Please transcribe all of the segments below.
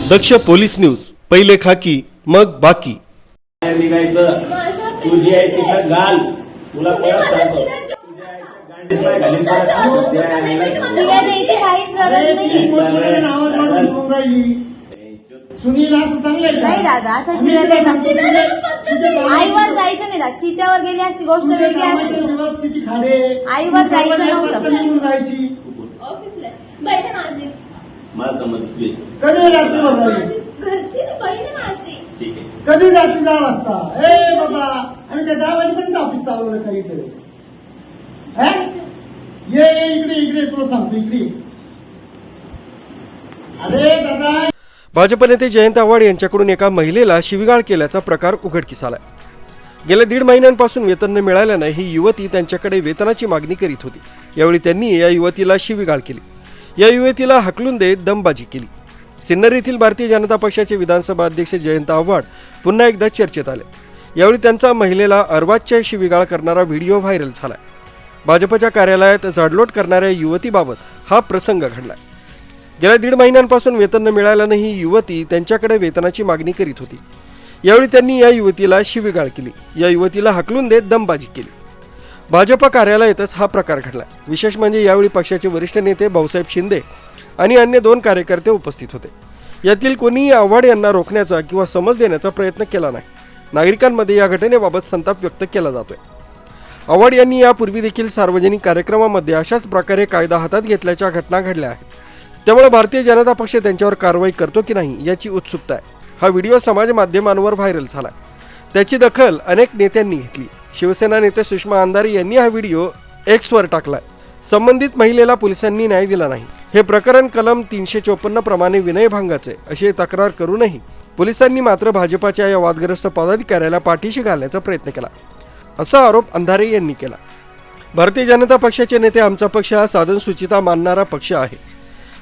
दक्ष police news, पहिले खाकी मग बाकी. तुझी आहे तिथं घाल, तुला परत सांगतो. सुनील असं चांगलं नाही दादा, असं शिव्या द्यायचं आईवर जायचं नाही दादा. तिच्यावर गेली असती गोष्ट वेगळी असती. किती खाडे आईवर जायचं नव्हतं. जायची ऑफिसला बहीण माझी. मला समज प्लीज. कधी रात्री बघायची, घरची बहीण माझी. ठीक आहे. कधी रात्री 10 वाजता. ए बाबा, आणि त्या 10 वाजेपर्यंत ऑफिस चालवलं काहीतरी. ये इकडे इकडे, तुला सांगतो इकडे. अरे दादा. भाजप नेते जयंत आव्हाड यांच्याकडून एका महिलेला शिवीगाळ केल्याचा प्रकार उघडकीस आलाय. गेल्या 1.5 महिन्यांपासून वेतन न मिळाल्यानं ही युवती त्यांच्याकडे वेतनाची मागणी करीत होती. यावेळी त्यांनी या युवतीला शिवीगाळ केली. या युवतीला हकलून देत दमबाजी केली. सिन्नर येथील भारतीय जनता पक्षाचे विधानसभा अध्यक्ष जयंत आव्हाड पुन्हा एकदा चर्चेत आले. यावेळी त्यांचा महिलेला अर्वाच्य शिवीगाळ करणारा व्हिडिओ व्हायरल झालाय. भाजपच्या कार्यालयात झाडलोट करणाऱ्या युवतीबाबत हा प्रसंग घडलाय. गेल्या 1.5 महिन्यांपासून वेतन न मिळाल्यानं ही युवती त्यांच्याकडे वेतनाची मागणी करीत होती. यावेळी त्यांनी या युवतीला शिवीगाळ केली. या युवतीला हकलून देत दमबाजी केली. भाजप कार्यालयातच हा प्रकार घडलाय. विशेष म्हणजे यावेळी पक्षाचे वरिष्ठ नेते भाऊसाहेब शिंदे आणि अन्य 2 कार्यकर्ते उपस्थित होते. यातील कोणीही आव्हाड यांना रोखण्याचा किंवा समज देण्याचा प्रयत्न केला नाही. नागरिकांमध्ये या घटनेबाबत संताप व्यक्त केला जातोय. आव्हाड यांनी यापूर्वी देखील सार्वजनिक कार्यक्रमामध्ये अशाच प्रकारे कायदा हातात घेतल्याच्या घटना घडल्या आहेत. त्यामुळे भारतीय जनता पक्ष त्यांच्यावर कारवाई करतो की नाही याची उत्सुकता आहे. हा व्हिडिओ समाज माध्यमांवर व्हायरल झाला. त्याची दखल अनेक नेत्यांनी घेतली. शिवसेना नेते सुषमा अंधारे यांनी हा व्हिडिओ एक्सवर टाकलाय. संबंधित महिलेला पोलिसांनी न्याय दिला नाही. हे प्रकरण कलम 354 प्रमाणे विनयभंगाचे अशी तक्रार करूनही पोलिसांनी मात्र भाजपाच्या या वादग्रस्त पदाधिकाऱ्याला पाठीशी घालण्याचा प्रयत्न केला, असा आरोप अंधारे यांनी केला. भारतीय जनता पक्षाचे नेते आमचा पक्ष हा साधनसूचिता मानणारा पक्ष आहे,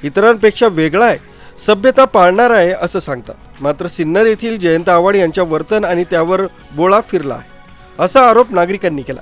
इतरांपेक्षा वेगळा आहे, सभ्यता पाळणारा आहे असं सांगतात. मात्र सिन्नर येथील जयंत आव्हाड यांच्या वर्तन आणि त्यावर बोळा फिरला आहे, असा आरोप नागरिकांनी केला.